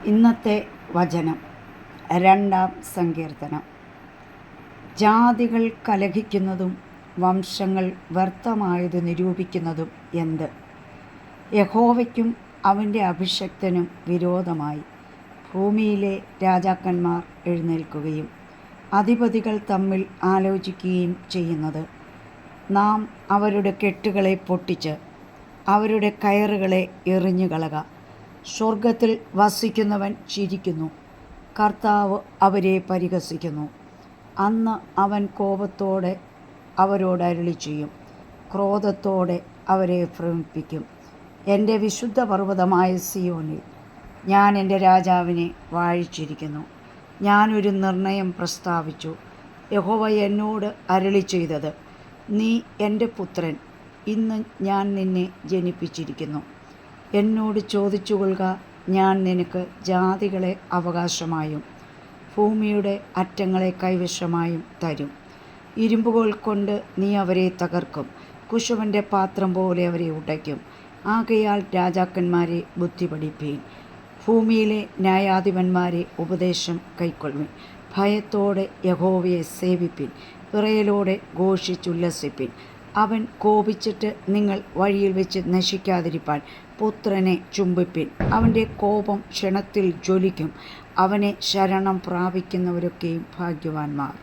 ഇന്നത്തെ വചനം 2-ാം സങ്കീർത്തനം. ജാതികൾ കലഹിക്കുന്നതും വംശങ്ങൾ വ്യർത്ഥമായത് നിരൂപിക്കുന്നതും എന്ത്? യഹോവയ്ക്കും അവൻ്റെ അഭിഷിക്തനും വിരോധമായി ഭൂമിയിലെ രാജാക്കന്മാർ എഴുന്നേൽക്കുകയും അധിപതികൾ തമ്മിൽ ആലോചിക്കുകയും ചെയ്യുന്നത്. നാം അവരുടെ കെട്ടുകളെ പൊട്ടിച്ച് അവരുടെ കയറുകളെ എറിഞ്ഞുകളക. സ്വർഗത്തിൽ വസിക്കുന്നവൻ ചിരിക്കുന്നു, കർത്താവ് അവരെ പരിഹസിക്കുന്നു. അന്ന് അവൻ കോപത്തോടെ അവരോട് അരുളിച്ചെയ്യും, ക്രോധത്തോടെ അവരെ ഭ്രമിപ്പിക്കും. എൻ്റെ വിശുദ്ധ പർവ്വതമായ സിയോനിൽ ഞാൻ എൻ്റെ രാജാവിനെ വാഴിച്ചിരിക്കുന്നു. ഞാനൊരു നിർണയം പ്രസ്താവിച്ചു. യഹോവ എന്നോട് അരുളിച്ചെയ്തത്, നീ എൻ്റെ പുത്രൻ, ഇന്ന് ഞാൻ നിന്നെ ജനിപ്പിച്ചിരിക്കുന്നു. എന്നോട് ചോദിച്ചുകൊള്ളുക, ഞാൻ നിനക്ക് ജാതികളെ അവകാശമായും ഭൂമിയുടെ അറ്റങ്ങളെ കൈവശമായും തരും. ഇരുമ്പുകോൽ കൊണ്ട് നീ അവരെ തകർക്കും, കുശവൻ്റെ പാത്രം പോലെ അവരെ ഉടയ്ക്കും. ആകയാൽ രാജാക്കന്മാരെ ബുദ്ധി പഠിപ്പീൻ, ഭൂമിയിലെ ന്യായാധിപന്മാരെ ഉപദേശം കൈക്കൊള്ളുവിൻ. ഭയത്തോടെ യഹോവയെ സേവിപ്പിൻ, വിറയലോടെ ഘോഷിച്ചുല്ലസിപ്പിൻ. അവൻ കോപിച്ചിട്ട് നിങ്ങൾ വഴിയിൽ വെച്ച് നശിക്കാതിരിപ്പാൻ പുത്രനെ ചുംബിപ്പിൻ. അവൻ്റെ കോപം ക്ഷണത്തിൽ ജ്വലിക്കും. അവനെ ശരണം പ്രാപിക്കുന്നവരൊക്കെയും ഭാഗ്യവാന്മാർ.